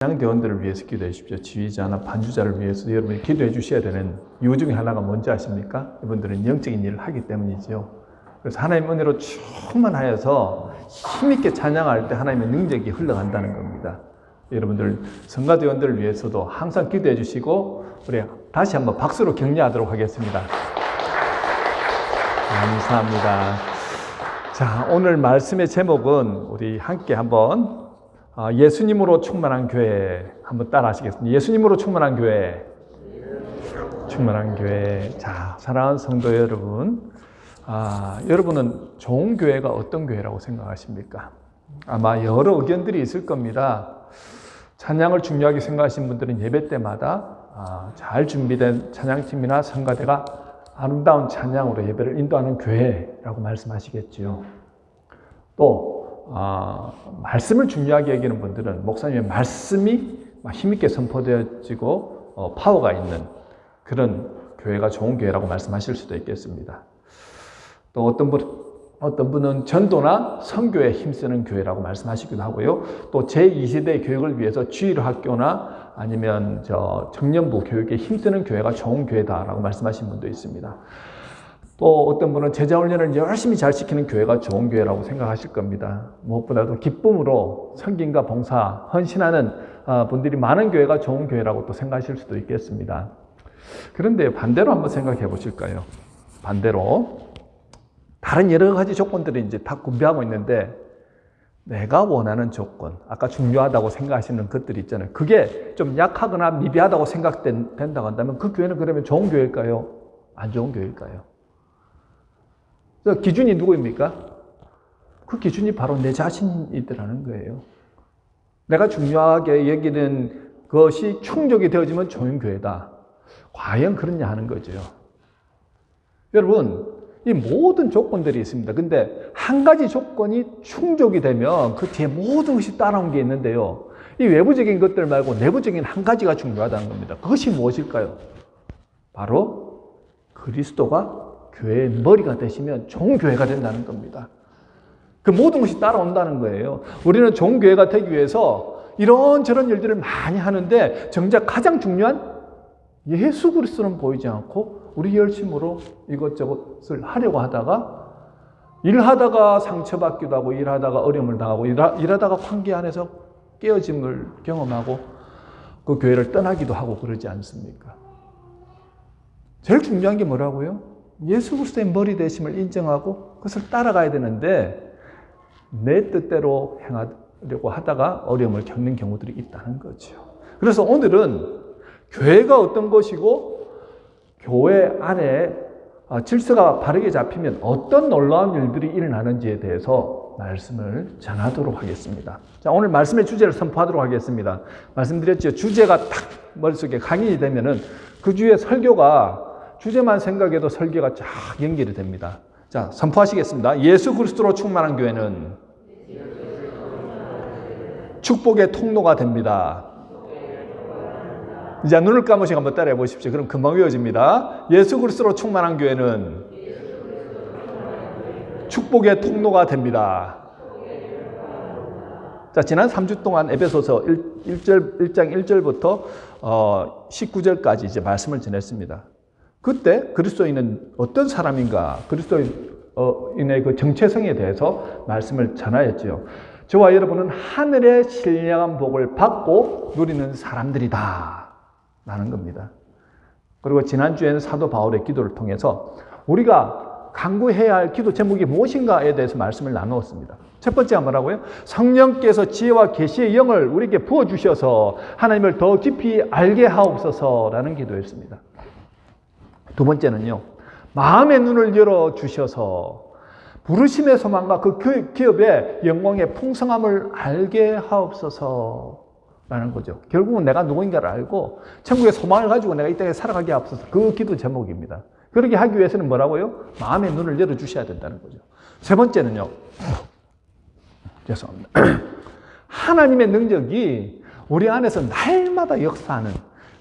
장대원들을 위해서 기도해 주십시오. 지휘자나 반주자를 위해서 여러분이 기도해 주셔야 되는 이유 중에 하나가 뭔지 아십니까? 이분들은 영적인 일을 하기 때문이죠. 그래서 하나님의 은혜로 충만하여서 힘있게 찬양할 때 하나님의 능력이 흘러간다는 겁니다. 여러분들 성가대원들을 위해서도 항상 기도해 주시고 우리 다시 한번 박수로 격려하도록 하겠습니다. 감사합니다. 자, 오늘 말씀의 제목은 우리 함께 한번 예수님으로 충만한 교회 한번 따라 하시겠습니다. 예수님으로 충만한 교회. 충만한 교회. 자, 사랑하는 성도 여러분, 여러분은 좋은 교회가 어떤 교회라고 생각하십니까? 아마 여러 의견들이 있을 겁니다. 찬양을 중요하게 생각하시는 분들은 예배 때마다 잘 준비된 찬양팀이나 성가대가 아름다운 찬양으로 예배를 인도하는 교회라고 말씀하시겠지요. 또 말씀을 중요하게 여기는 분들은 목사님의 말씀이 힘있게 선포되어지고 파워가 있는 그런 교회가 좋은 교회라고 말씀하실 수도 있겠습니다. 또 어떤 분은 전도나 선교에 힘쓰는 교회라고 말씀하시기도 하고요. 또 제2세대 교육을 위해서 주일학교나 아니면 청년부 교육에 힘쓰는 교회가 좋은 교회다라고 말씀하신 분도 있습니다. 또 어떤 분은 제자훈련을 열심히 잘 시키는 교회가 좋은 교회라고 생각하실 겁니다. 무엇보다도 기쁨으로 섬김과 봉사, 헌신하는 분들이 많은 교회가 좋은 교회라고 또 생각하실 수도 있겠습니다. 그런데 반대로 한번 생각해 보실까요? 반대로 다른 여러 가지 조건들이 이제 다 군비하고 있는데 내가 원하는 조건, 아까 중요하다고 생각하시는 것들이 있잖아요. 그게 좀 약하거나 미비하다고 생각된다고 한다면 그 교회는 그러면 좋은 교회일까요? 안 좋은 교회일까요? 기준이 누구입니까? 그 기준이 바로 내 자신이더라는 거예요. 내가 중요하게 여기는 것이 충족이 되어지면 좋은 교회다. 과연 그렇냐 하는 거죠. 여러분, 이 모든 조건들이 있습니다. 근데 한 가지 조건이 충족이 되면 그 뒤에 모든 것이 따라온 게 있는데요. 이 외부적인 것들 말고 내부적인 한 가지가 중요하다는 겁니다. 그것이 무엇일까요? 바로 그리스도가 교회의 머리가 되시면 좋은 교회가 된다는 겁니다. 그 모든 것이 따라온다는 거예요. 우리는 좋은 교회가 되기 위해서 이런저런 일들을 많이 하는데 정작 가장 중요한 예수 그리스도는 보이지 않고 우리 열심으로 이것저것을 하려고 하다가 일하다가 상처받기도 하고 일하다가 어려움을 당하고 일하다가 관계 안에서 깨어짐을 경험하고 그 교회를 떠나기도 하고 그러지 않습니까? 제일 중요한 게 뭐라고요? 예수 그리스도의 머리 되심을 인정하고 그것을 따라가야 되는데 내 뜻대로 행하려고 하다가 어려움을 겪는 경우들이 있다는 거죠. 그래서 오늘은 교회가 어떤 것이고 교회 안에 질서가 바르게 잡히면 어떤 놀라운 일들이 일어나는지에 대해서 말씀을 전하도록 하겠습니다. 자, 오늘 말씀의 주제를 선포하도록 하겠습니다. 말씀드렸죠. 주제가 딱 머릿속에 강인이 되면은 그 주에 설교가 주제만 생각해도 설교가 쫙 연결이 됩니다. 자, 선포하시겠습니다. 예수 그리스도로 충만한 교회는 축복의 통로가 됩니다. 이제 눈을 감으시고 한번 따라해 보십시오. 그럼 금방 외워집니다. 예수 그리스도로 충만한 교회는 축복의 통로가 됩니다. 자, 지난 3주 동안 에베소서 1장 1절부터 19절까지 이제 말씀을 전했습니다. 그때 그리스도인은 어떤 사람인가? 그리스도인의 그 정체성에 대해서 말씀을 전하였죠. 저와 여러분은 하늘의 신령한 복을 받고 누리는 사람들이다 라는 겁니다. 그리고 지난주에는 사도 바울의 기도를 통해서 우리가 간구해야 할 기도 제목이 무엇인가에 대해서 말씀을 나누었습니다. 첫 번째가 뭐라고요? 성령께서 지혜와 계시의 영을 우리에게 부어주셔서 하나님을 더 깊이 알게 하옵소서라는 기도였습니다. 두 번째는요, 마음의 눈을 열어주셔서 부르심의 소망과 그 기업의 영광의 풍성함을 알게 하옵소서라는 거죠. 결국은 내가 누구인가를 알고 천국의 소망을 가지고 내가 이 땅에 살아가게 하옵소서. 그 기도 제목입니다. 그렇게 하기 위해서는 뭐라고요? 마음의 눈을 열어주셔야 된다는 거죠. 세 번째는요, 죄송합니다. 하나님의 능력이 우리 안에서 날마다 역사하는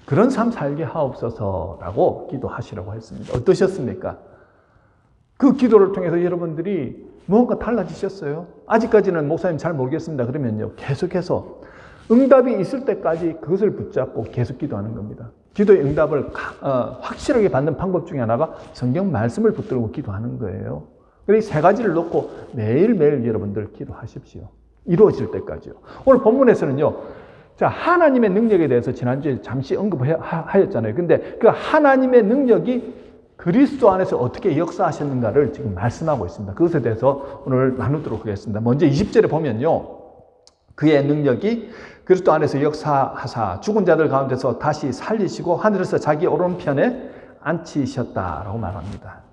그런 삶 살게 하옵소서라고 기도하시라고 했습니다. 어떠셨습니까? 그 기도를 통해서 여러분들이 뭔가 달라지셨어요? 아직까지는 목사님 잘 모르겠습니다. 그러면요, 계속해서 응답이 있을 때까지 그것을 붙잡고 계속 기도하는 겁니다. 기도의 응답을 확실하게 받는 방법 중에 하나가 성경 말씀을 붙들고 기도하는 거예요. 그래서 세 가지를 놓고 매일매일 여러분들 기도하십시오. 이루어질 때까지요. 오늘 본문에서는요, 자, 하나님의 능력에 대해서 지난주에 잠시 언급하였잖아요. 근데 그 하나님의 능력이 그리스도 안에서 어떻게 역사하셨는가를 지금 말씀하고 있습니다. 그것에 대해서 오늘 나누도록 하겠습니다. 먼저 20절에 보면요, 그의 능력이 그리스도 안에서 역사하사 죽은 자들 가운데서 다시 살리시고 하늘에서 자기 오른편에 앉히셨다라고 말합니다.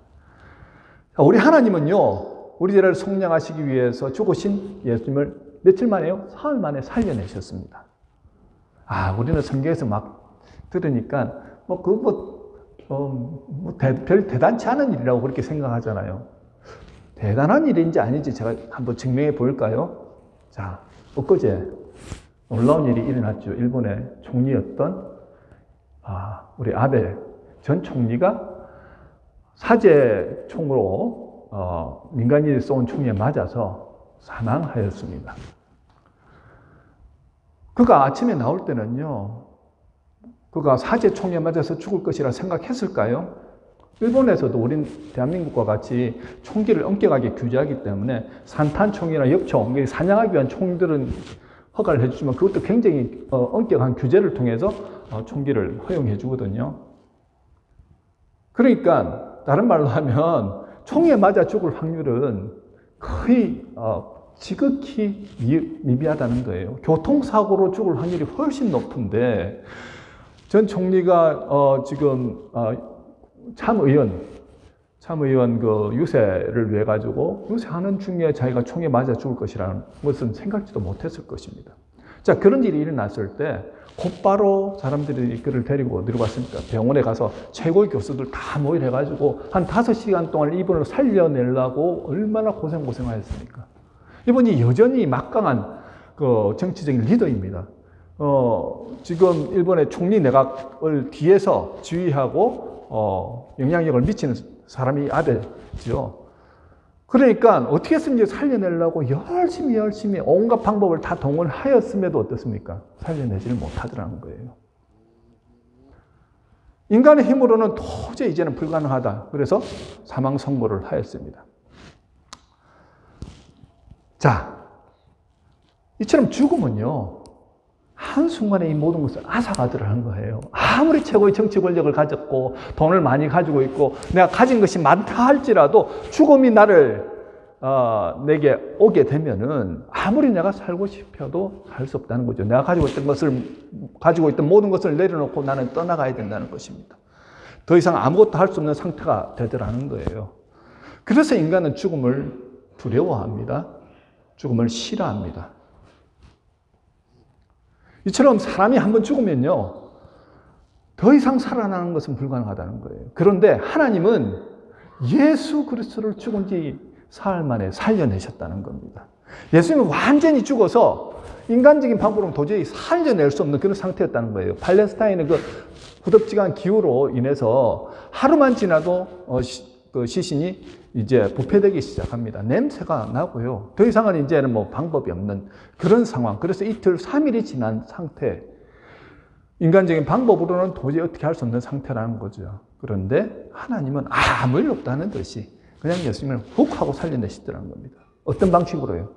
우리 하나님은요, 우리들을 속량하시기 위해서 죽으신 예수님을 며칠 만에요? 사흘 만에 살려내셨습니다. 우리는 성경에서 막 들으니까 별 대단치 않은 일이라고 그렇게 생각하잖아요. 대단한 일인지 아닌지 제가 한번 증명해 볼까요? 자, 엊그제 놀라운 일이 일어났죠. 일본의 총리였던 우리 아베 전 총리가 사제 총으로 민간인이 쏜 총에 맞아서 사망하였습니다. 그가 아침에 나올 때는요, 그가 사제 총에 맞아서 죽을 것이라 생각했을까요? 일본에서도 우린 대한민국과 같이 총기를 엄격하게 규제하기 때문에 산탄총이나 엽총, 사냥하기 위한 총들은 허가를 해주지만 그것도 굉장히 엄격한 규제를 통해서 총기를 허용해 주거든요. 그러니까 다른 말로 하면 총에 맞아 죽을 확률은 거의 지극히 미비하다는 거예요. 교통사고로 죽을 확률이 훨씬 높은데 전 총리가 지금 참의원 그 유세를 위해 가지고 유세하는 중에 자기가 총에 맞아 죽을 것이라는 것은 생각지도 못했을 것입니다. 자, 그런 일이 일어났을 때 곧바로 사람들이 그를 데리고 어디로 갔습니까? 병원에 가서 최고의 교수들 다 모여해 가지고 한 5시간 동안 이분을 살려내려고 얼마나 고생하였습니까? 이분이 여전히 막강한 그 정치적인 리더입니다. 지금 일본의 총리 내각을 뒤에서 지휘하고 영향력을 미치는 사람이 아베죠. 그러니까 어떻게 해서든지 살려내려고 열심히 온갖 방법을 다 동원하였음에도 어떻습니까? 살려내지를 못하더라는 거예요. 인간의 힘으로는 도저히 이제는 불가능하다. 그래서 사망 선고를 하였습니다. 자, 이처럼 죽음은요, 한순간에 이 모든 것을 앗아가더라는 거예요. 아무리 최고의 정치 권력을 가졌고 돈을 많이 가지고 있고 내가 가진 것이 많다 할지라도 죽음이 내게 오게 되면은 아무리 내가 살고 싶어도 살 수 없다는 거죠. 내가 가지고 있던 모든 것을 내려놓고 나는 떠나가야 된다는 것입니다. 더 이상 아무것도 할 수 없는 상태가 되더라는 거예요. 그래서 인간은 죽음을 두려워합니다. 죽음을 싫어합니다. 이처럼 사람이 한번 죽으면요, 더 이상 살아나는 것은 불가능하다는 거예요. 그런데 하나님은 예수 그리스도를 죽은 지 사흘 만에 살려내셨다는 겁니다. 예수님은 완전히 죽어서 인간적인 방법으로는 도저히 살려낼 수 없는 그런 상태였다는 거예요. 팔레스타인의 그 후덥지근한 기후로 인해서 하루만 지나도 그 시신이 이제 부패되기 시작합니다. 냄새가 나고요. 더 이상은 이제는 방법이 없는 그런 상황. 그래서 이틀, 3일이 지난 상태. 인간적인 방법으로는 도저히 어떻게 할 수 없는 상태라는 거죠. 그런데 하나님은 아무 일 없다는 듯이 그냥 예수님을 훅 하고 살려내시더라는 겁니다. 어떤 방식으로요?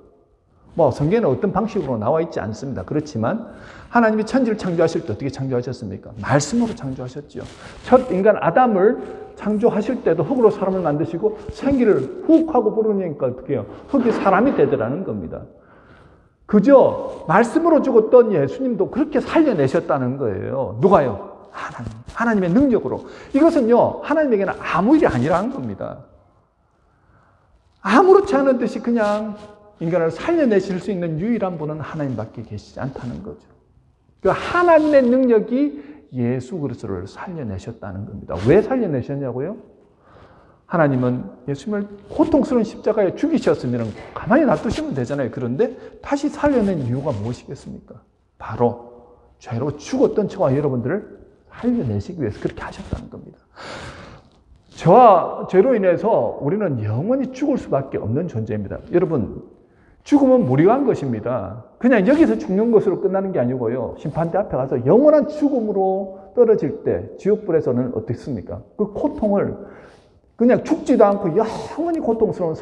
성경에는 어떤 방식으로 나와 있지 않습니다. 그렇지만 하나님이 천지를 창조하실 때 어떻게 창조하셨습니까? 말씀으로 창조하셨죠. 첫 인간 아담을 창조하실 때도 흙으로 사람을 만드시고 생기를 훅 하고 부르니까 어떻게 해요? 흙이 사람이 되더라는 겁니다. 그저 말씀으로 죽었던 예수님도 그렇게 살려내셨다는 거예요. 누가요? 하나님의 능력으로. 이것은요, 하나님에게는 아무 일이 아니라는 겁니다. 아무렇지 않은 듯이 그냥 인간을 살려내실 수 있는 유일한 분은 하나님밖에 계시지 않다는 거죠. 그 하나님의 능력이 예수 그리스도를 살려내셨다는 겁니다. 왜 살려내셨냐고요? 하나님은 예수님을 고통스러운 십자가에 죽이셨으면 가만히 놔두시면 되잖아요. 그런데 다시 살려낸 이유가 무엇이겠습니까? 바로 죄로 죽었던 저와 여러분들을 살려내시기 위해서 그렇게 하셨다는 겁니다. 저와 죄로 인해서 우리는 영원히 죽을 수밖에 없는 존재입니다. 여러분, 죽음은 무력한 것입니다. 그냥 여기서 죽는 것으로 끝나는 게 아니고요. 심판대 앞에 가서 영원한 죽음으로 떨어질 때 지옥불에서는 어떻습니까? 그 고통을 그냥 죽지도 않고 영원히 고통스러운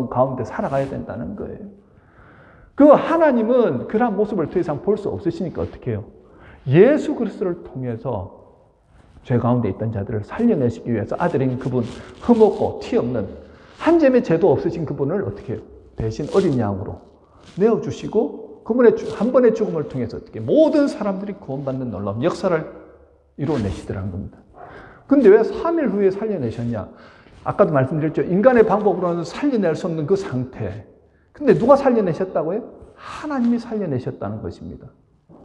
가운데 살아가야 된다는 거예요. 그 하나님은 그런 모습을 더 이상 볼 수 없으시니까 어떻게 해요? 예수 그리스도를 통해서 죄 가운데 있던 자들을 살려내시기 위해서 아들인 그분, 흠없고 티 없는 한 점의 죄도 없으신 그분을 어떻게 해요? 대신 어린 양으로 내어주시고 그분의 한 번의 죽음을 통해서 어떻게 모든 사람들이 구원받는 놀라운 역사를 이루어내시더라는 겁니다. 근데 왜 3일 후에 살려내셨냐? 아까도 말씀드렸죠. 인간의 방법으로는 살려낼 수 없는 그 상태. 근데 누가 살려내셨다고요? 하나님이 살려내셨다는 것입니다.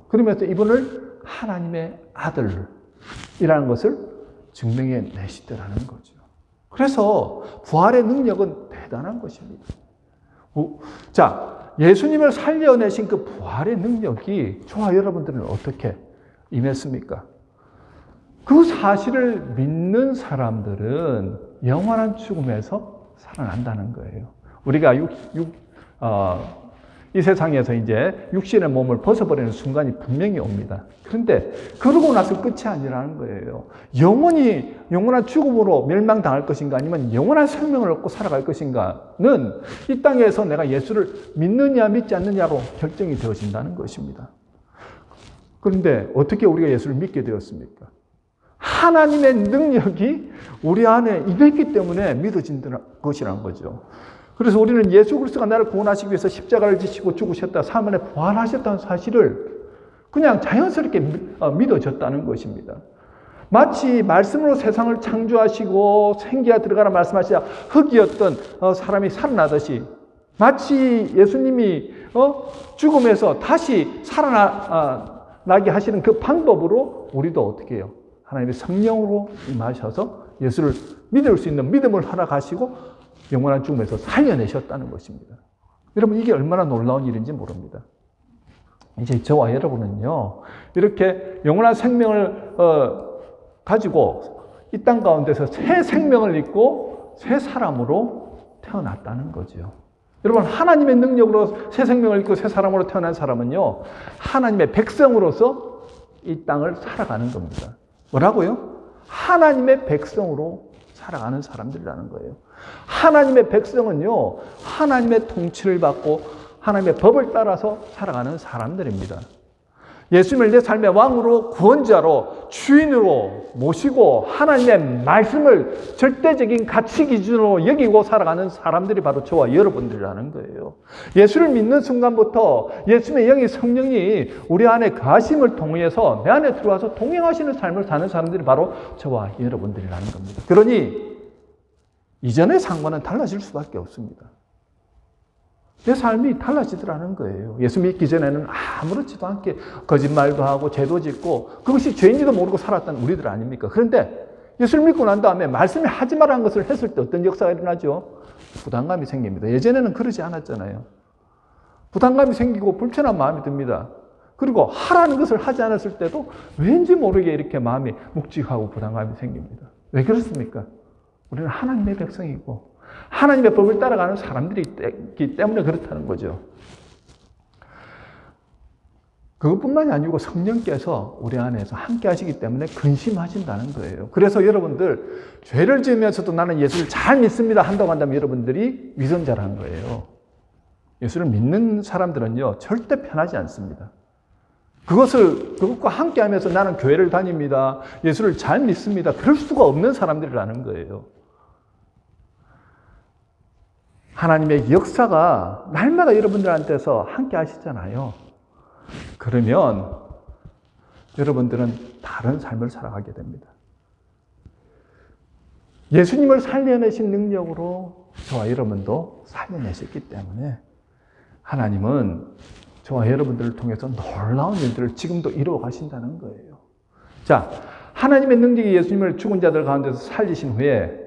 그러면서 이분을 하나님의 아들이라는 것을 증명해 내시더라는 거죠. 그래서 부활의 능력은 대단한 것입니다. 자, 예수님을 살려내신 그 부활의 능력이 저와 여러분들은 어떻게 임했습니까? 그 사실을 믿는 사람들은 영원한 죽음에서 살아난다는 거예요. 우리가 이 세상에서 이제 육신의 몸을 벗어버리는 순간이 분명히 옵니다. 그런데 그러고 나서 끝이 아니라는 거예요. 영원한 죽음으로 멸망당할 것인가 아니면 영원한 생명을 얻고 살아갈 것인가는 이 땅에서 내가 예수를 믿느냐 믿지 않느냐로 결정이 되어진다는 것입니다. 그런데 어떻게 우리가 예수를 믿게 되었습니까? 하나님의 능력이 우리 안에 임했기 때문에 믿어진 것이라는 거죠. 그래서 우리는 예수 그리스도가 나를 구원하시기 위해서 십자가를 지시고 죽으셨다, 3일 만에 부활하셨다는 사실을 그냥 자연스럽게 믿어졌다는 것입니다. 마치 말씀으로 세상을 창조하시고 생기가 들어가라 말씀하시자 흙이었던 사람이 살아나듯이 마치 예수님이 죽음에서 다시 살아나게 하시는 그 방법으로 우리도 어떻게 해요? 하나님의 성령으로 임하셔서 예수를 믿을 수 있는 믿음을 허락하시고 영원한 죽음에서 살려내셨다는 것입니다. 여러분, 이게 얼마나 놀라운 일인지 모릅니다. 이제 저와 여러분은요, 이렇게 영원한 생명을 가지고 이 땅 가운데서 새 생명을 입고 새 사람으로 태어났다는 거죠. 여러분, 하나님의 능력으로 새 생명을 입고 새 사람으로 태어난 사람은요, 하나님의 백성으로서 이 땅을 살아가는 겁니다. 뭐라고요? 하나님의 백성으로 살아가는 사람들이라는 거예요. 하나님의 백성은요, 하나님의 통치를 받고 하나님의 법을 따라서 살아가는 사람들입니다. 예수님을 내 삶의 왕으로, 구원자로, 주인으로 모시고 하나님의 말씀을 절대적인 가치 기준으로 여기고 살아가는 사람들이 바로 저와 여러분들이라는 거예요. 예수를 믿는 순간부터 예수님의 영이, 성령이 우리 안에 거하심을 통해서 내 안에 들어와서 동행하시는 삶을 사는 사람들이 바로 저와 여러분들이라는 겁니다. 그러니 이전의 상황은 달라질 수밖에 없습니다. 내 삶이 달라지더라는 거예요. 예수 믿기 전에는 아무렇지도 않게 거짓말도 하고 죄도 짓고 그것이 죄인지도 모르고 살았던 우리들 아닙니까? 그런데 예수를 믿고 난 다음에 말씀이 하지 말라는 것을 했을 때 어떤 역사가 일어나죠? 부담감이 생깁니다. 예전에는 그러지 않았잖아요. 부담감이 생기고 불편한 마음이 듭니다. 그리고 하라는 것을 하지 않았을 때도 왠지 모르게 이렇게 마음이 묵직하고 부담감이 생깁니다. 왜 그렇습니까? 우리는 하나님의 백성이고 하나님의 법을 따라가는 사람들이기 때문에 그렇다는 거죠. 그것뿐만이 아니고 성령께서 우리 안에서 함께 하시기 때문에 근심하신다는 거예요. 그래서 여러분들 죄를 지으면서도 나는 예수를 잘 믿습니다 한다고 한다면 여러분들이 위선자라는 거예요. 예수를 믿는 사람들은요, 절대 편하지 않습니다. 그것과 함께 하면서 나는 교회를 다닙니다, 예수를 잘 믿습니다, 그럴 수가 없는 사람들이라는 거예요. 하나님의 역사가 날마다 여러분들한테서 함께 하시잖아요. 그러면 여러분들은 다른 삶을 살아가게 됩니다. 예수님을 살려내신 능력으로 저와 여러분도 살려내셨기 때문에 하나님은 저와 여러분들을 통해서 놀라운 일들을 지금도 이루어 가신다는 거예요. 자, 하나님의 능력이 예수님을 죽은 자들 가운데서 살리신 후에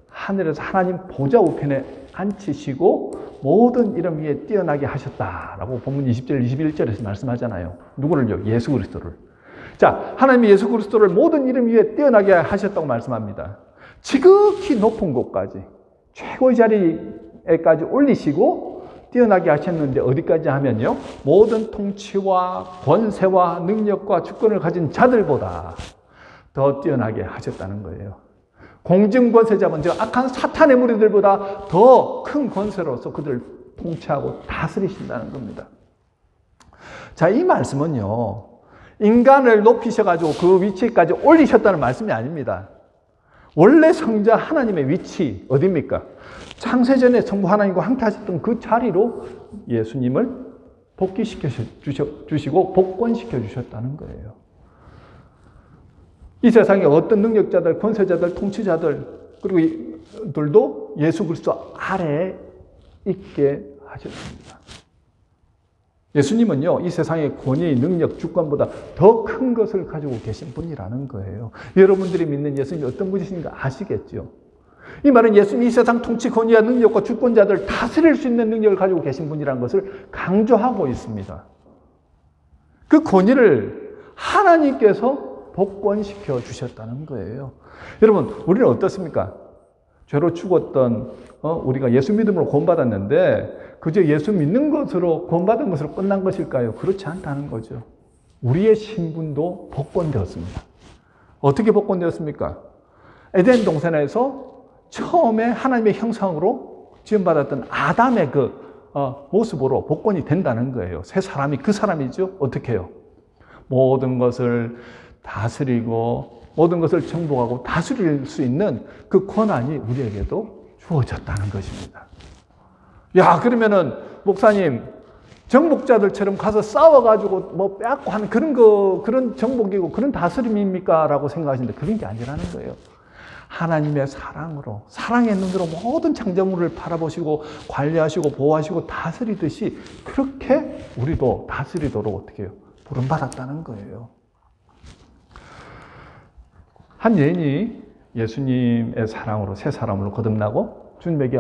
하늘에서 하나님 보좌 우편에 앉히시고 모든 이름 위에 뛰어나게 하셨다라고 본문 20절, 21절에서 말씀하잖아요. 누구를요? 예수 그리스도를. 자, 하나님이 예수 그리스도를 모든 이름 위에 뛰어나게 하셨다고 말씀합니다. 지극히 높은 곳까지, 최고의 자리에까지 올리시고 뛰어나게 하셨는데 어디까지 하면요? 모든 통치와 권세와 능력과 주권을 가진 자들보다 더 뛰어나게 하셨다는 거예요. 공중권세자분, 즉 악한 사탄의 무리들보다 더 큰 권세로서 그들을 통치하고 다스리신다는 겁니다. 자, 이 말씀은요, 인간을 높이셔가지고 그 위치까지 올리셨다는 말씀이 아닙니다. 원래 성자 하나님의 위치 어디입니까? 창세전에 성부 하나님과 함께 하셨던 그 자리로 예수님을 복귀시켜 주시고 복권시켜 주셨다는 거예요. 이 세상에 어떤 능력자들, 권세자들, 통치자들 그리고 이들도 예수 그리스도 아래에 있게 하셨습니다. 예수님은요, 이 세상의 권위, 능력, 주권보다 더 큰 것을 가지고 계신 분이라는 거예요. 여러분들이 믿는 예수님이 어떤 분이신가 아시겠죠? 이 말은 예수님이 이 세상 통치, 권위와 능력과 주권자들을 다스릴 수 있는 능력을 가지고 계신 분이라는 것을 강조하고 있습니다. 그 권위를 하나님께서 복권시켜 주셨다는 거예요. 여러분, 우리는 어떻습니까? 죄로 죽었던 우리가 예수 믿음으로 구원받았는데 그저 예수 믿는 것으로 구원받은 것으로 끝난 것일까요? 그렇지 않다는 거죠. 우리의 신분도 복권되었습니다. 어떻게 복권되었습니까? 에덴 동산에서 처음에 하나님의 형상으로 지음받았던 아담의 그 모습으로 복권이 된다는 거예요. 새 사람이 그 사람이죠. 어떻게 해요? 모든 것을 다스리고 모든 것을 정복하고 다스릴 수 있는 그 권한이 우리에게도 주어졌다는 것입니다. 야, 그러면은 목사님 정복자들처럼 가서 싸워가지고 뭐 빼앗고 하는 그런 정복이고 그런 다스림입니까? 라고 생각하시는데 그런 게 아니라는 거예요. 하나님의 사랑으로, 사랑의 눈으로 모든 창조물을 바라보시고 관리하시고 보호하시고 다스리듯이 그렇게 우리도 다스리도록 어떻게 해요? 부름받았다는 거예요. 한 여인이 예수님의 사랑으로 새 사람으로 거듭나고 주님에게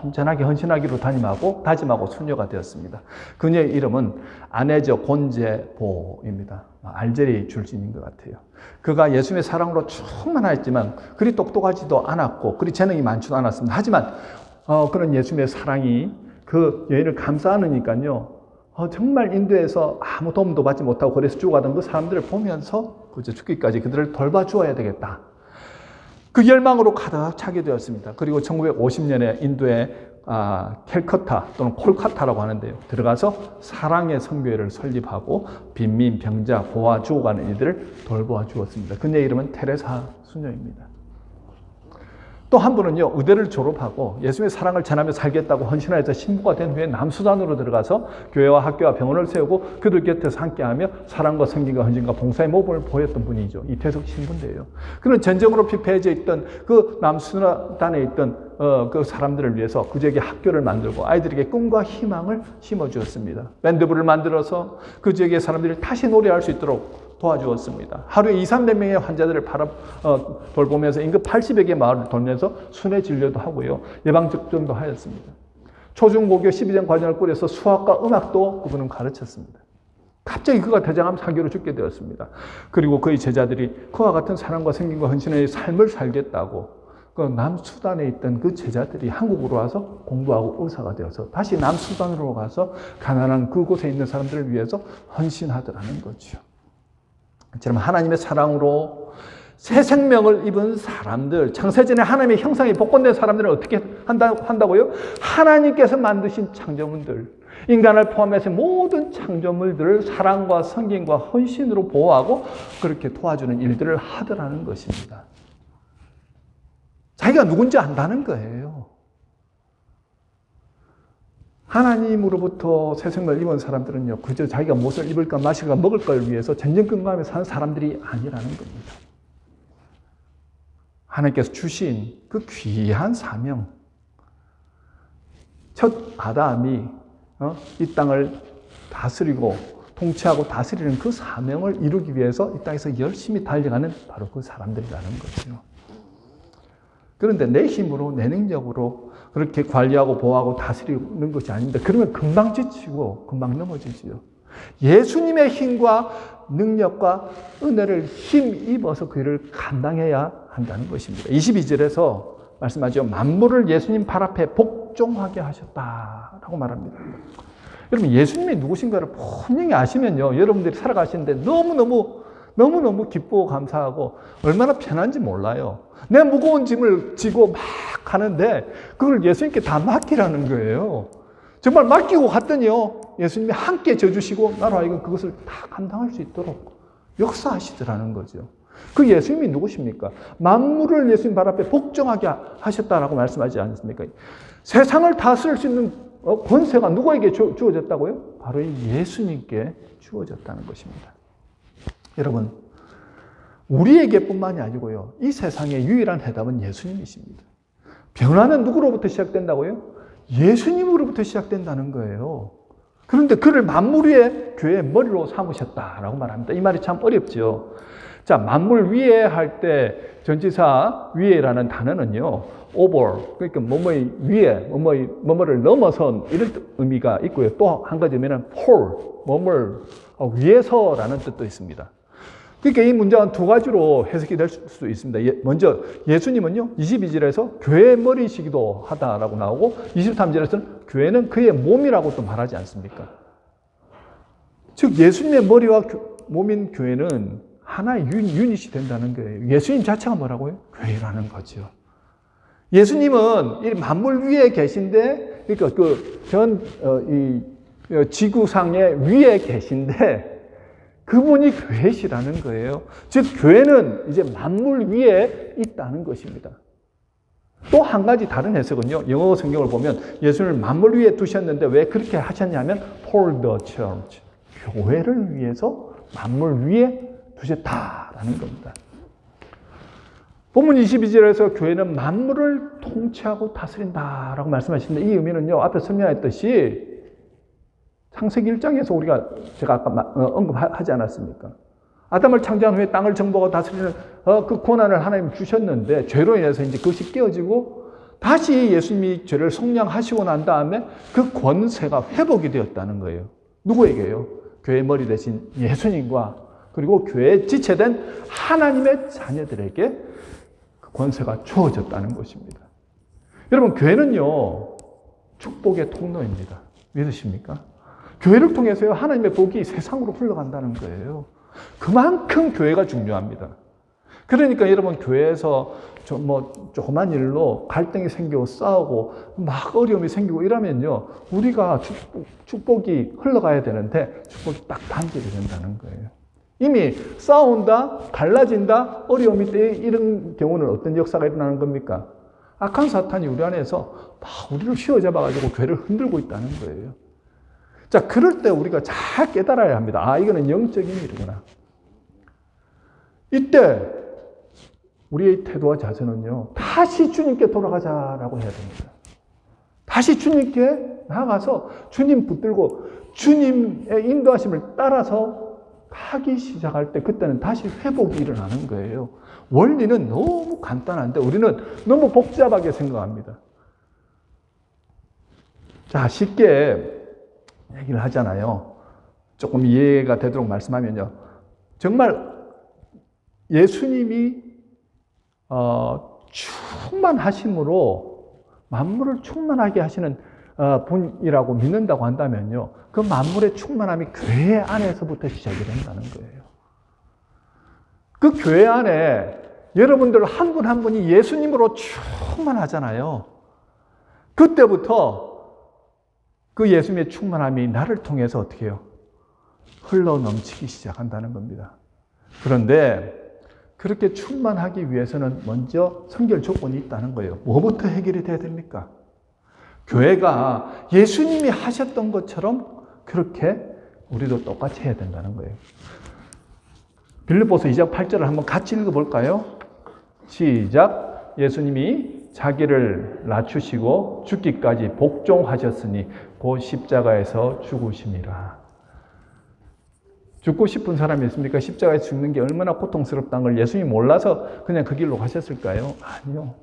온전하게 헌신하기로 다짐하고 수녀가 되었습니다. 그녀의 이름은 아네저 곤제보입니다. 알제리 출신인 것 같아요. 그가 예수님의 사랑으로 충만하였지만 그리 똑똑하지도 않았고 그리 재능이 많지도 않았습니다. 하지만 그런 예수님의 사랑이 그 여인을 감싸안으니까요. 정말 인도에서 아무 도움도 받지 못하고 거리에서 죽어가던 그 사람들을 보면서 그저 죽기까지 그들을 돌봐주어야 되겠다. 그 열망으로 가득 차게 되었습니다. 그리고 1950년에 인도의 캘커타 또는 콜카타라고 하는데요. 들어가서 사랑의 선교회를 설립하고 빈민, 병자, 고아, 죽어가는 이들을 돌보아 주었습니다. 그녀의 이름은 테레사 수녀입니다. 또 한 분은요, 의대를 졸업하고 예수님의 사랑을 전하며 살겠다고 헌신하여서 신부가 된 후에 남수단으로 들어가서 교회와 학교와 병원을 세우고 그들 곁에서 함께하며 사랑과 성김과 헌신과 봉사의 모범을 보였던 분이죠. 이태석 신부인데요. 그는 전쟁으로 피폐해져 있던 그 남수단에 있던 그 사람들을 위해서 그들에게 학교를 만들고 아이들에게 꿈과 희망을 심어주었습니다. 밴드부를 만들어서 그 지역의 사람들이 다시 노래할 수 있도록 도와주었습니다. 하루에 200~300명의 환자들을 돌보면서 인근 80여 개 마을을 돌면서 순회 진료도 하고요. 예방접종도 하였습니다. 초중고교 12년 과정을 꾸려서 수학과 음악도 그분은 가르쳤습니다. 갑자기 그가 대장암 사기로 죽게 되었습니다. 그리고 그의 제자들이 그와 같은 사랑과 생김과 헌신의 삶을 살겠다고 그 남수단에 있던 그 제자들이 한국으로 와서 공부하고 의사가 되어서 다시 남수단으로 가서 가난한 그곳에 있는 사람들을 위해서 헌신하더라는 거죠. 처럼 하나님의 사랑으로 새 생명을 입은 사람들, 창세전에 하나님의 형상이 복권된 사람들은 어떻게 한다고요? 하나님께서 만드신 창조물들, 인간을 포함해서 모든 창조물들을 사랑과 성김과 헌신으로 보호하고 그렇게 도와주는 일들을 하더라는 것입니다. 자기가 누군지 안다는 거예요. 하나님으로부터 새 생명을 입은 사람들은요, 그저 자기가 무엇을 입을까 마실까 먹을 걸 위해서 전전긍긍하며 사는 사람들이 아니라는 겁니다. 하나님께서 주신 그 귀한 사명, 첫 아담이 이 땅을 다스리고 통치하고 다스리는 그 사명을 이루기 위해서 이 땅에서 열심히 달려가는 바로 그 사람들이라는 거죠. 그런데 내 힘으로, 내 능력으로 그렇게 관리하고 보호하고 다스리는 것이 아닙니다. 그러면 금방 지치고 금방 넘어지지요. 예수님의 힘과 능력과 은혜를 힘입어서 그 일을 감당해야 한다는 것입니다. 22절에서 말씀하죠. 만물을 예수님 발 앞에 복종하게 하셨다라고 말합니다. 여러분, 예수님이 누구신가를 분명히 아시면요, 여러분들이 살아가시는데 너무너무 기쁘고 감사하고 얼마나 편한지 몰라요. 내 무거운 짐을 지고 막 가는데 그걸 예수님께 다 맡기라는 거예요. 정말 맡기고 갔더니요, 예수님이 함께 져주시고 나로 하여금 그것을 다 감당할 수 있도록 역사하시더라는 거죠. 그 예수님이 누구십니까? 만물을 예수님 발 앞에 복종하게 하셨다라고 말씀하지 않습니까? 세상을 다스릴 수 있는 권세가 누구에게 주어졌다고요? 바로 이 예수님께 주어졌다는 것입니다. 여러분, 우리에게뿐만이 아니고요, 이 세상의 유일한 해답은 예수님이십니다. 변화는 누구로부터 시작된다고요? 예수님으로부터 시작된다는 거예요. 그런데 그를 만물 위에 교회의 머리로 삼으셨다라고 말합니다. 이 말이 참 어렵죠. 자, 만물 위에 할 때 전치사 위에라는 단어는요, over, 그러니까 뭐뭐의 위에, 뭐뭐를 넘어선 이런 의미가 있고요. 또 한 가지 의미는 for, 뭐뭘 위에서라는 뜻도 있습니다. 그러니까 이 문장은 두 가지로 해석이 될 수 있습니다. 먼저 예수님은요, 22절에서 교회의 머리시기도 하다라고 나오고 23절에서는 교회는 그의 몸이라고 또 말하지 않습니까? 즉 예수님의 머리와 몸인 교회는 하나의 유닛이 된다는 거예요. 예수님 자체가 뭐라고요? 교회라는 거죠. 예수님은 이 만물 위에 계신데, 그러니까 지구상의 위에 계신데 그분이 교회시라는 거예요. 즉 교회는 이제 만물 위에 있다는 것입니다. 또 한 가지 다른 해석은요, 영어 성경을 보면 예수님을 만물 위에 두셨는데 왜 그렇게 하셨냐면 for the church, 교회를 위해서 만물 위에 두셨다라는 겁니다. 본문 22절에서 교회는 만물을 통치하고 다스린다라고 말씀하시는데, 이 의미는요, 앞에 설명했듯이 창세기 1장에서 제가 아까 언급하지 않았습니까? 아담을 창조한 후에 땅을 정복하고 다스리는 그 권한을 하나님 주셨는데, 죄로 인해서 이제 그것이 깨어지고 다시 예수님이 죄를 속량하시고 난 다음에 그 권세가 회복이 되었다는 거예요. 누구에게요? 교회의 머리 대신 예수님과 그리고 교회에 지체된 하나님의 자녀들에게 그 권세가 주어졌다는 것입니다. 여러분, 교회는요, 축복의 통로입니다. 믿으십니까? 교회를 통해서요, 하나님의 복이 세상으로 흘러간다는 거예요. 그만큼 교회가 중요합니다. 그러니까 여러분, 교회에서 조그만 일로 갈등이 생기고 싸우고 막 어려움이 생기고 이러면요, 우리가 축복이 흘러가야 되는데 축복이 딱 단절이 된다는 거예요. 이미 싸운다, 갈라진다, 어려움이 때 이런 경우는 어떤 역사가 일어나는 겁니까? 악한 사탄이 우리 안에서 막 우리를 휘어잡아가지고 교회를 흔들고 있다는 거예요. 자, 그럴 때 우리가 잘 깨달아야 합니다. 아, 이거는 영적인 일이구나. 이때 우리의 태도와 자세는요, 다시 주님께 돌아가자라고 해야 됩니다. 다시 주님께 나아가서 주님 붙들고 주님의 인도하심을 따라서 하기 시작할 때 그때는 다시 회복이 일어나는 거예요. 원리는 너무 간단한데 우리는 너무 복잡하게 생각합니다. 자, 쉽게 얘기를 하잖아요. 조금 이해가 되도록 말씀하면요, 정말 예수님이 충만하심으로 만물을 충만하게 하시는 분이라고 믿는다고 한다면요, 그 만물의 충만함이 교회 안에서부터 시작이 된다는 거예요. 그 교회 안에 여러분들 한 분 한 분이 예수님으로 충만하잖아요. 그때부터 그 예수님의 충만함이 나를 통해서 어떻게 해요? 흘러 넘치기 시작한다는 겁니다. 그런데 그렇게 충만하기 위해서는 먼저 선결 조건이 있다는 거예요. 뭐부터 해결이 돼야 됩니까? 교회가 예수님이 하셨던 것처럼 그렇게 우리도 똑같이 해야 된다는 거예요. 빌립보서 2장 8절을 한번 같이 읽어볼까요? 시작. 예수님이 자기를 낮추시고 죽기까지 복종하셨으니 곧 십자가에서 죽으심이라. 죽고 싶은 사람이 있습니까? 십자가에서 죽는 게 얼마나 고통스럽다는 걸 예수님이 몰라서 그냥 그 길로 가셨을까요? 아니요.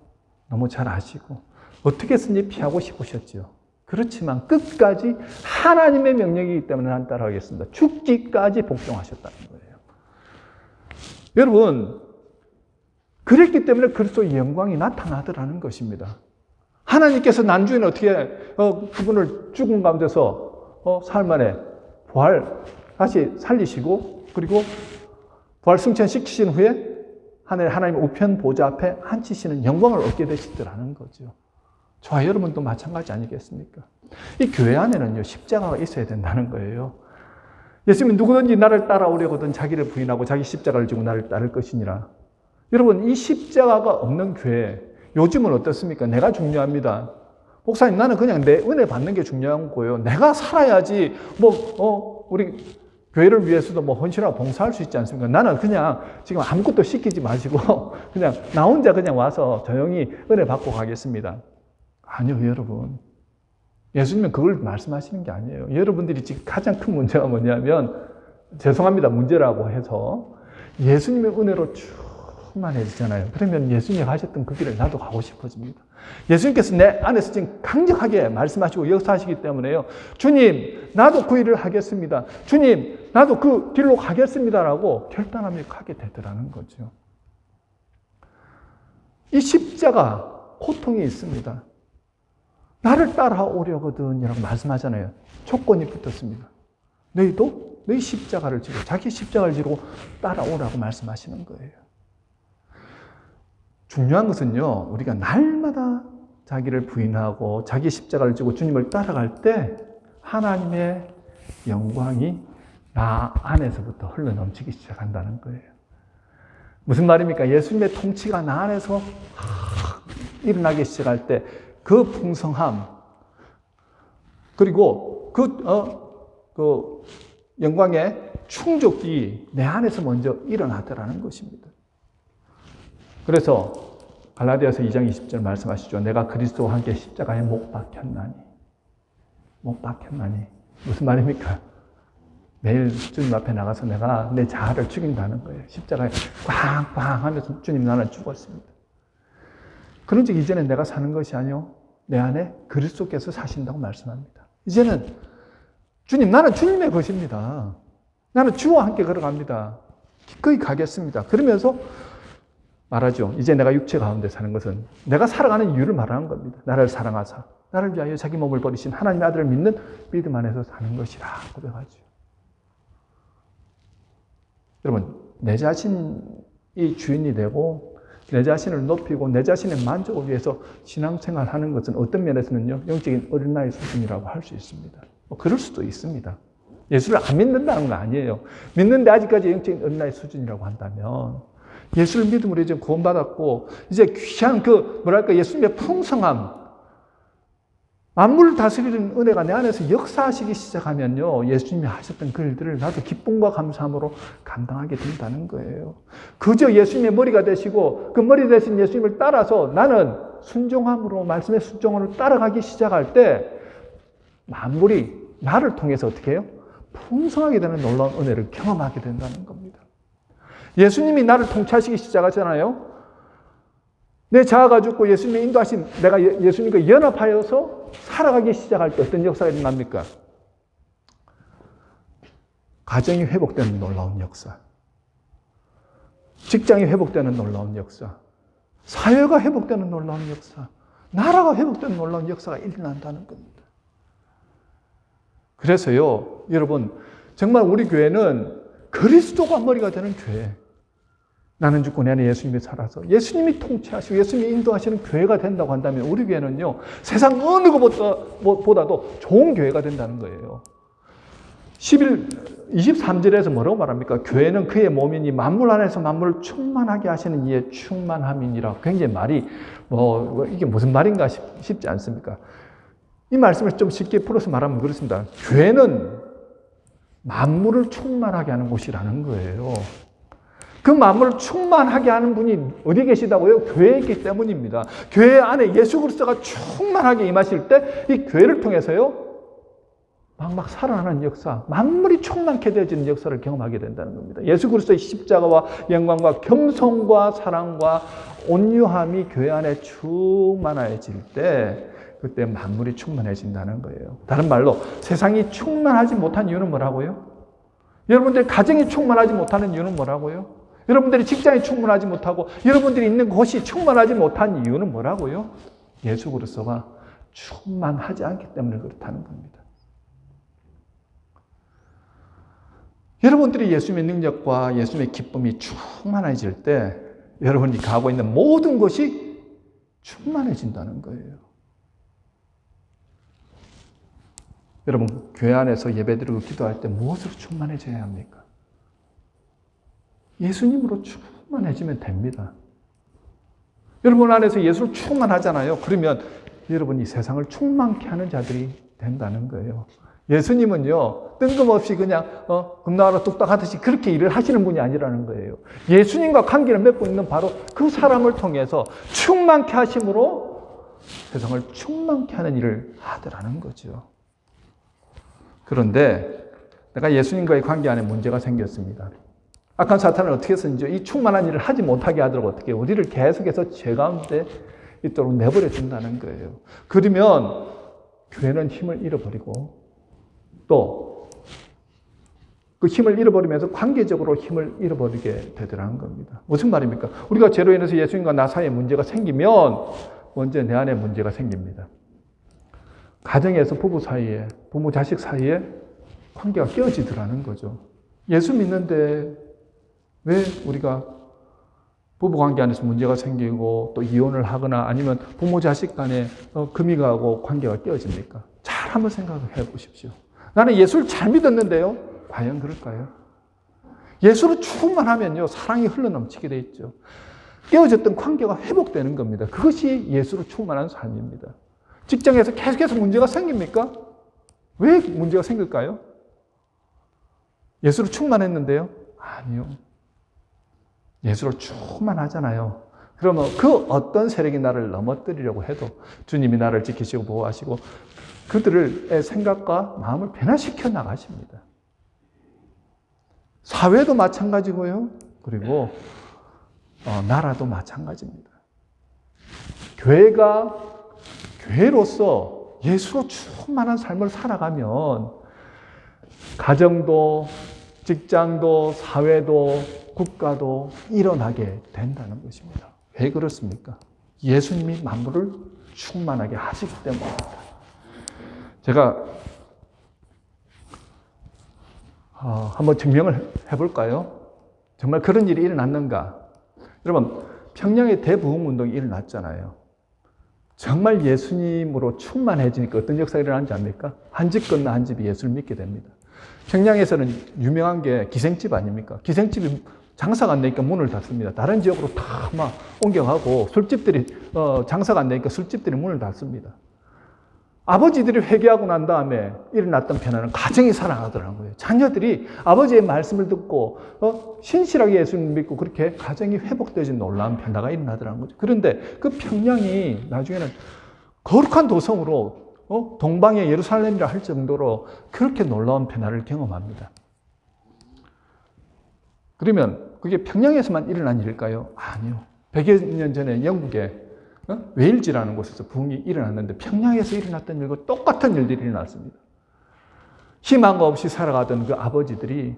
너무 잘 아시고 어떻게 해서든지 피하고 싶으셨죠. 그렇지만 끝까지 하나님의 명령이기 때문에 난 따라가겠습니다. 죽기까지 복종하셨다는 거예요. 여러분, 그랬기 때문에 그리스도의 영광이 나타나더라는 것입니다. 하나님께서 난주에는 어떻게 그분을 죽은 가운데서 사흘 만에 다시 살리시고 그리고 부활 승천시키신 후에 하나님 우편 보좌 앞에 앉히시는 영광을 얻게 되시더라는 거죠. 저와 여러분도 마찬가지 아니겠습니까? 이 교회 안에는요, 십자가가 있어야 된다는 거예요. 예수님은 누구든지 나를 따라오려거든 자기를 부인하고 자기 십자가를 지고 나를 따를 것이니라. 여러분, 이 십자가가 없는 교회, 요즘은 어떻습니까? 내가 중요합니다. 목사님, 나는 그냥 내 은혜 받는 게 중요한 거예요. 내가 살아야지, 우리 교회를 위해서도 헌신하고 봉사할 수 있지 않습니까? 나는 그냥 지금 아무것도 시키지 마시고, 그냥 나 혼자 그냥 와서 조용히 은혜 받고 가겠습니다. 아니요, 여러분. 예수님은 그걸 말씀하시는 게 아니에요. 여러분들이 지금 가장 큰 문제가 뭐냐면, 죄송합니다, 문제라고 해서, 예수님의 은혜로 충만해지잖아요. 그러면 예수님이 가셨던 그 길을 나도 가고 싶어집니다. 예수님께서 내 안에서 지금 강력하게 말씀하시고 역사하시기 때문에요. 주님, 나도 그 일을 하겠습니다. 주님, 나도 그 길로 가겠습니다라고 결단하며 가게 되더라는 거죠. 이 십자가 고통이 있습니다. 나를 따라오려거든 이라고 말씀하잖아요. 조건이 붙었습니다. 너희도 너희 십자가를 지고 자기 십자가를 지고 따라오라고 말씀하시는 거예요. 중요한 것은요, 우리가 날마다 자기를 부인하고 자기 십자가를 지고 주님을 따라갈 때 하나님의 영광이 나 안에서부터 흘러넘치기 시작한다는 거예요. 무슨 말입니까? 예수님의 통치가 나 안에서 일어나기 시작할 때 그 풍성함, 그리고 그 영광의 충족이 내 안에서 먼저 일어나더라는 것입니다. 그래서 갈라디아서 2장 20절 말씀하시죠. 내가 그리스도와 함께 십자가에 못 박혔나니. 무슨 말입니까? 매일 주님 앞에 나가서 내가 내 자아를 죽인다는 거예요. 십자가에 꽝꽝 하면서 주님, 나는 죽었습니다. 그런 즉 이제는 내가 사는 것이 아니요 내 안에 그리스도께서 사신다고 말씀합니다. 이제는 주님, 나는 주님의 것입니다. 나는 주와 함께 걸어갑니다. 기꺼이 가겠습니다. 그러면서 말하죠. 이제 내가 육체 가운데 사는 것은 내가 살아가는 이유를 말하는 겁니다. 나를 사랑하사 나를 위하여 자기 몸을 버리신 하나님의 아들을 믿는 믿음 안에서 사는 것이라 고백하죠. 여러분, 내 자신이 주인이 되고 내 자신을 높이고 내 자신의 만족을 위해서 신앙생활하는 것은 어떤 면에서는요, 영적인 어린아이 수준이라고 할 수 있습니다. 그럴 수도 있습니다. 예수를 안 믿는다는 거 아니에요. 믿는데 아직까지 영적인 어린아이 수준이라고 한다면 예수를 믿음으로 이제 구원받았고 이제 귀한 예수님의 풍성함, 만물을 다스리는 은혜가 내 안에서 역사하시기 시작하면요, 예수님이 하셨던 그 일들을 나도 기쁨과 감사함으로 감당하게 된다는 거예요. 그저 예수님의 머리가 되시고 그 머리 되신 예수님을 따라서 나는 순종함으로, 말씀의 순종으로 따라가기 시작할 때 만물이 나를 통해서 어떻게 해요? 풍성하게 되는 놀라운 은혜를 경험하게 된다는 겁니다. 예수님이 나를 통치하시기 시작하잖아요. 내 자아가 죽고 예수님의 인도하신 내가 예수님과 연합하여서 살아가기 시작할 때 어떤 역사가 일어납니까? 가정이 회복되는 놀라운 역사, 직장이 회복되는 놀라운 역사, 사회가 회복되는 놀라운 역사, 나라가 회복되는 놀라운 역사가 일어난다는 겁니다. 그래서요, 여러분, 정말 우리 교회는 그리스도가 머리가 되는 교회, 나는 죽고 내 안에 예수님이 살아서 예수님이 통치하시고 예수님이 인도하시는 교회가 된다고 한다면 우리 교회는요, 세상 어느 것보다도 좋은 교회가 된다는 거예요. 23절에서 뭐라고 말합니까? 교회는 그의 몸이니 만물 안에서 만물을 충만하게 하시는 이의 충만함이니라. 굉장히 말이 이게 무슨 말인가 싶지 않습니까? 이 말씀을 좀 쉽게 풀어서 말하면 그렇습니다. 교회는 만물을 충만하게 하는 곳이라는 거예요. 그 만물을 충만하게 하는 분이 어디 계시다고요? 교회에 있기 때문입니다. 교회 안에 예수 그리스도가 충만하게 임하실 때 이 교회를 통해서요, 막 살아나는 역사, 만물이 충만케 되어지는 역사를 경험하게 된다는 겁니다. 예수 그리스도의 십자가와 영광과 겸손과 사랑과 온유함이 교회 안에 충만해질 때 그때 만물이 충만해진다는 거예요. 다른 말로 세상이 충만하지 못한 이유는 뭐라고요? 여러분들 가정이 충만하지 못하는 이유는 뭐라고요? 여러분들이 직장이 충분하지 못하고 여러분들이 있는 곳이 충만하지 못한 이유는 뭐라고요? 예수 그리스도가 충만하지 않기 때문에 그렇다는 겁니다. 여러분들이 예수님의 능력과 예수님의 기쁨이 충만해질 때 여러분이 가고 있는 모든 것이 충만해진다는 거예요. 여러분, 교회 안에서 예배드리고 기도할 때 무엇으로 충만해져야 합니까? 예수님으로 충만해지면 됩니다. 여러분 안에서 예수로 충만하잖아요. 그러면 여러분이 세상을 충만케 하는 자들이 된다는 거예요. 예수님은요, 뜬금없이 그냥 금나라 뚝딱 하듯이 그렇게 일을 하시는 분이 아니라는 거예요. 예수님과 관계를 맺고 있는 바로 그 사람을 통해서 충만케 하심으로 세상을 충만케 하는 일을 하더라는 거죠. 그런데 내가 예수님과의 관계 안에 문제가 생겼습니다. 악한 사탄은 어떻게 해서든지 이 충만한 일을 하지 못하게 하도록 어떻게 우리를 계속해서 죄 가운데 있도록 내버려 준다는 거예요. 그러면 교회는 힘을 잃어버리고 또 그 힘을 잃어버리면서 관계적으로 힘을 잃어버리게 되더라는 겁니다. 무슨 말입니까? 우리가 죄로 인해서 예수님과 나 사이에 문제가 생기면 먼저 내 안에 문제가 생깁니다. 가정에서 부부 사이에, 부모 자식 사이에 관계가 깨어지더라는 거죠. 예수 믿는데 왜 우리가 부부관계 안에서 문제가 생기고 또 이혼을 하거나 아니면 부모 자식 간에 금이 가고 관계가 깨어집니까? 잘 한번 생각해 보십시오. 나는 예수를 잘 믿었는데요. 과연 그럴까요? 예수로 충만하면요, 사랑이 흘러넘치게 돼 있죠. 깨어졌던 관계가 회복되는 겁니다. 그것이 예수로 충만한 삶입니다. 직장에서 계속해서 문제가 생깁니까? 왜 문제가 생길까요? 예수로 충만했는데요? 아니요. 예수로 충만하잖아요. 그러면 그 어떤 세력이 나를 넘어뜨리려고 해도 주님이 나를 지키시고 보호하시고 그들의 생각과 마음을 변화시켜 나가십니다. 사회도 마찬가지고요. 그리고 나라도 마찬가지입니다. 교회로서 예수로 충만한 삶을 살아가면 가정도 직장도 사회도 국가도 일어나게 된다는 것입니다. 왜 그렇습니까? 예수님이 만물을 충만하게 하시기 때문입니다. 제가 한번 증명을 해볼까요? 정말 그런 일이 일어났는가? 여러분, 평양의 대부흥운동이 일어났잖아요. 정말 예수님으로 충만해지니까 어떤 역사가 일어나는지 압니까? 한 집 건너 한 집이 예수를 믿게 됩니다. 평양에서는 유명한 게 기생집 아닙니까? 기생집이 장사가 안 되니까 문을 닫습니다. 다른 지역으로 다 막 옮겨가고 술집들이 장사가 안 되니까 술집들이 문을 닫습니다. 아버지들이 회개하고 난 다음에 일어났던 변화는 가정이 살아나더라고요. 자녀들이 아버지의 말씀을 듣고 신실하게 예수를 믿고 그렇게 가정이 회복되어진 놀라운 변화가 일어나더라는 거죠. 그런데 그 평양이 나중에는 거룩한 도성으로 동방의 예루살렘이라 할 정도로 그렇게 놀라운 변화를 경험합니다. 그러면 그게 평양에서만 일어난 일일까요? 아니요. 100여 년 전에 영국에 웨일즈라는 곳에서 부흥이 일어났는데 평양에서 일어났던 일과 똑같은 일들이 일어났습니다. 희망 없이 살아가던 그 아버지들이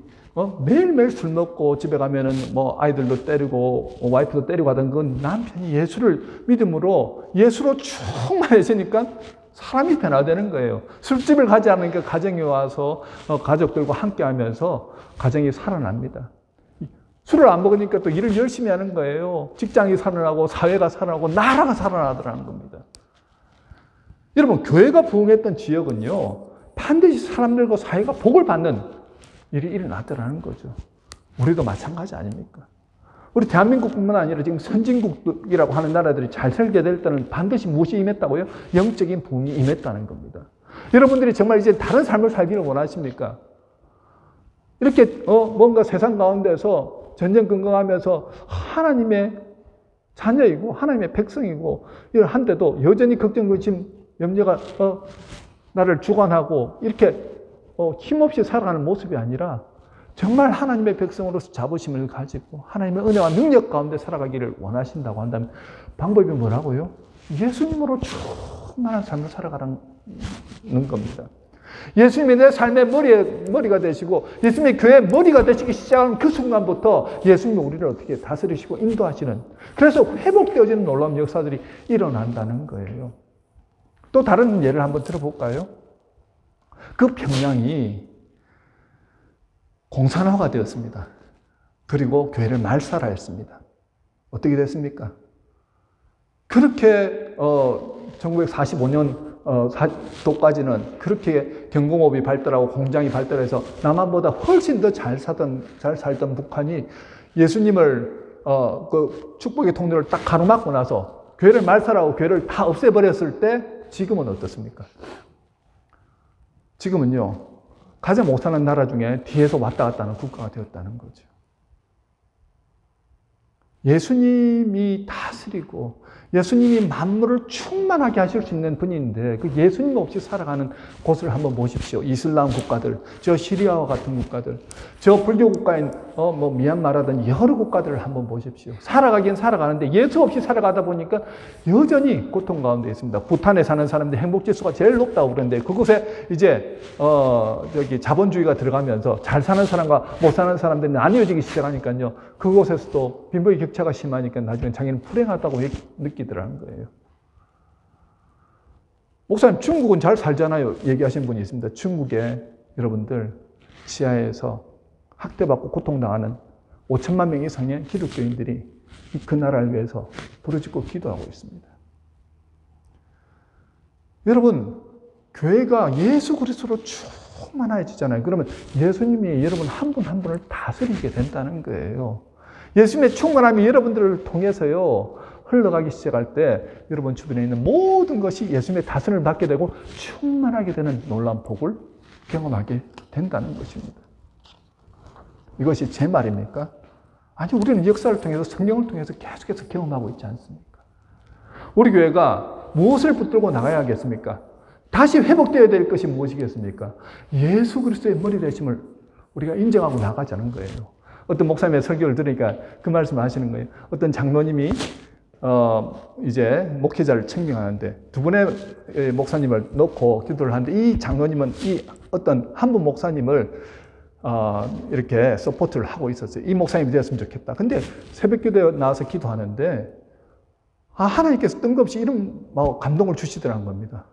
매일매일 술 먹고 집에 가면은 아이들도 때리고 와이프도 때리고 하던 그 남편이 예수를 믿음으로 예수로 충만해지니까 사람이 변화되는 거예요. 술집을 가지 않으니까 가정에 와서 가족들과 함께 하면서 가정이 살아납니다. 술을 안 먹으니까 또 일을 열심히 하는 거예요. 직장이 살아나고 사회가 살아나고 나라가 살아나더라는 겁니다. 여러분, 교회가 부흥했던 지역은요, 반드시 사람들과 사회가 복을 받는 일이 일어나더라는 거죠. 우리도 마찬가지 아닙니까? 우리 대한민국뿐만 아니라 지금 선진국이라고 하는 나라들이 잘 살게 될 때는 반드시 무엇이 임했다고요? 영적인 부흥이 임했다는 겁니다. 여러분들이 정말 이제 다른 삶을 살기를 원하십니까? 이렇게 뭔가 세상 가운데서 전전긍긍하면서 하나님의 자녀이고 하나님의 백성이고 이걸 한데도 여전히 걱정, 근심, 염려가 나를 주관하고 이렇게 힘없이 살아가는 모습이 아니라 정말 하나님의 백성으로서 자부심을 가지고 하나님의 은혜와 능력 가운데 살아가기를 원하신다고 한다면 방법이 뭐라고요? 예수님으로 충만한 삶을 살아가는 겁니다. 예수님이 내 삶의 머리가 되시고 예수님이 교회의 머리가 되시기 시작한 그 순간부터 예수님이 우리를 어떻게 다스리시고 인도하시는, 그래서 회복되어지는 놀라운 역사들이 일어난다는 거예요. 또 다른 예를 한번 들어볼까요? 그 평양이 공산화가 되었습니다. 그리고 교회를 말살하였습니다. 어떻게 됐습니까? 그렇게 1945년 도까지는 그렇게 경공업이 발달하고 공장이 발달해서 남한보다 훨씬 더 잘 살던 북한이 예수님을 그 축복의 통로를 딱 가로막고 나서 교회를 말살하고 교회를 다 없애버렸을 때 지금은 어떻습니까? 지금은요, 가장 못 사는 나라 중에 뒤에서 왔다 갔다 하는 국가가 되었다는 거죠. 예수님이 다스리고 예수님이 만물을 충만하게 하실 수 있는 분인데 그 예수님 없이 살아가는 곳을 한번 보십시오. 이슬람 국가들, 저 시리아와 같은 국가들, 저 불교 국가인 미얀마라든 여러 국가들을 한번 보십시오. 살아가긴 살아가는데 예수 없이 살아가다 보니까 여전히 고통 가운데 있습니다. 부탄에 사는 사람들 행복지수가 제일 높다고 그러는데 그곳에 이제 자본주의가 들어가면서 잘 사는 사람과 못 사는 사람들이 나뉘어지기 시작하니까요. 그곳에서도 빈부의 격차가 심하니까 나중에 자기는 불행하다고 느끼더라는 거예요. 목사님, 중국은 잘 살잖아요. 얘기하신 분이 있습니다. 중국에 여러분들 지하에서 학대받고 고통당하는 5천만 명 이상의 기독교인들이 그 나라를 위해서 부르짖고 기도하고 있습니다. 여러분, 교회가 예수 그리스도로 충만해지잖아요. 그러면 예수님이 여러분 한 분 한 분을 다스리게 된다는 거예요. 예수님의 충만함이 여러분들을 통해서요, 흘러가기 시작할 때 여러분 주변에 있는 모든 것이 예수님의 다스림을 받게 되고 충만하게 되는 놀라운 복을 경험하게 된다는 것입니다. 이것이 제 말입니까? 아니, 우리는 역사를 통해서 성령을 통해서 계속해서 경험하고 있지 않습니까? 우리 교회가 무엇을 붙들고 나가야겠습니까? 다시 회복되어야 될 것이 무엇이겠습니까? 예수 그리스도의 머리 되심을 우리가 인정하고 나가자는 거예요. 어떤 목사님의 설교를 들으니까 그 말씀을 하시는 거예요. 어떤 장로님이 이제 목회자를 책명하는데 두 분의 목사님을 놓고 기도를 하는데 이 장로님은 이 어떤 한 분 목사님을 이렇게 서포트를 하고 있었어요. 이 목사님이 되었으면 좋겠다. 근데 새벽 기도에 나와서 기도하는데 하나님께서 뜬금없이 이런 감동을 주시더라는 겁니다.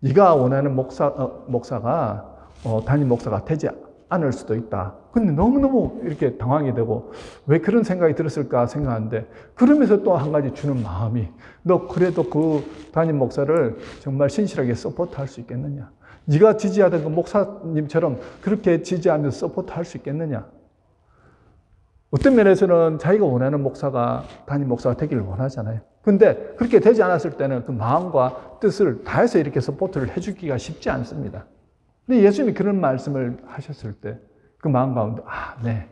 네가 원하는 목사가 담임 목사가 되지 않을 수도 있다. 근데 너무너무 이렇게 당황이 되고 왜 그런 생각이 들었을까 생각하는데 그러면서 또 한 가지 주는 마음이 너 그래도 그 담임 목사를 정말 신실하게 서포트할 수 있겠느냐? 네가 지지하던 그 목사님처럼 그렇게 지지하면서 서포트할 수 있겠느냐? 어떤 면에서는 자기가 원하는 담임 목사가 되기를 원하잖아요. 근데 그렇게 되지 않았을 때는 그 마음과 뜻을 다해서 이렇게 서포트를 해주기가 쉽지 않습니다. 근데 예수님이 그런 말씀을 하셨을 때 그 마음 가운데 네.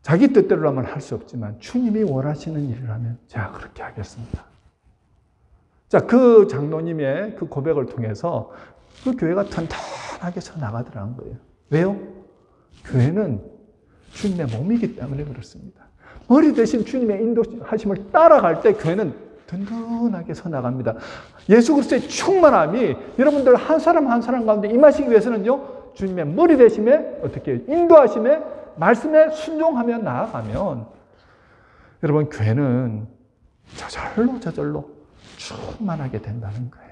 자기 뜻대로라면 할 수 없지만 주님이 원하시는 일을 하면 제가 그렇게 하겠습니다. 자, 그 장로님의 그 고백을 통해서 그 교회가 튼튼하게 서 나가더라는 거예요. 왜요? 교회는 주님의 몸이기 때문에 그렇습니다. 머리 대신 주님의 인도하심을 따라갈 때 교회는 든든하게 서 나갑니다. 예수 그리스도의 충만함이 여러분들 한 사람 한 사람 가운데 임하시기 위해서는요, 주님의 머리 되심에 어떻게 인도하심에 말씀에 순종하며 나아가면 여러분 교회는 저절로 충만하게 된다는 거예요.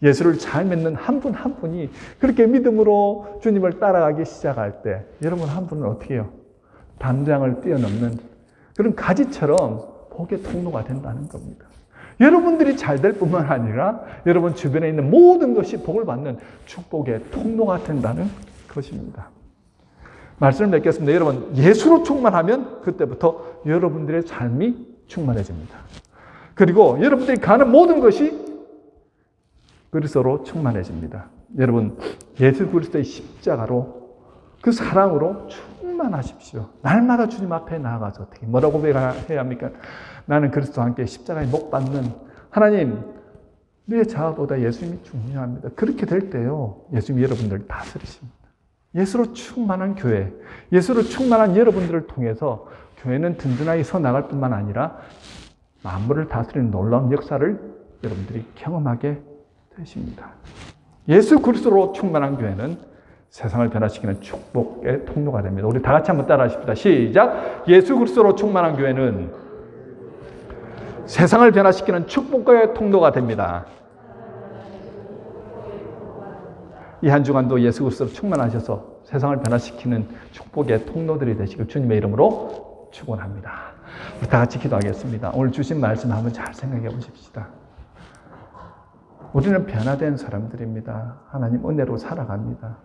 예수를 잘 믿는 한 분 한 분이 그렇게 믿음으로 주님을 따라가기 시작할 때 여러분 한 분은 어떻게 해요? 담장을 뛰어넘는 그런 가지처럼 복의 통로가 된다는 겁니다. 여러분들이 잘 될 뿐만 아니라 여러분 주변에 있는 모든 것이 복을 받는 축복의 통로가 된다는 것입니다. 말씀을 맺겠습니다. 여러분, 예수로 충만하면 그때부터 여러분들의 삶이 충만해집니다. 그리고 여러분들이 가는 모든 것이 그리스도로 충만해집니다. 여러분, 예수 그리스도의 십자가로 그 사랑으로 충만하십시오. 날마다 주님 앞에 나아가서 어떻게 뭐라고 고백해야 합니까? 나는 그리스도와 함께 십자가에 못 박는 하나님, 내 자아보다 예수님이 중요합니다. 그렇게 될 때요, 예수님이 여러분들을 다스리십니다. 예수로 충만한 교회, 예수로 충만한 여러분들을 통해서 교회는 든든하게 서 나갈 뿐만 아니라 만물을 다스리는 놀라운 역사를 여러분들이 경험하게 되십니다. 예수 그리스도로 충만한 교회는 세상을 변화시키는 축복의 통로가 됩니다. 우리 다 같이 한번 따라 하십시다. 시작. 예수 그리스도로 충만한 교회는 세상을 변화시키는 축복의 통로가 됩니다. 이 한 주간도 예수 그리스도로 충만하셔서 세상을 변화시키는 축복의 통로들이 되시길 주님의 이름으로 축원합니다. 우리 다 같이 기도하겠습니다. 오늘 주신 말씀 한번 잘 생각해 보십시다. 우리는 변화된 사람들입니다. 하나님 은혜로 살아갑니다.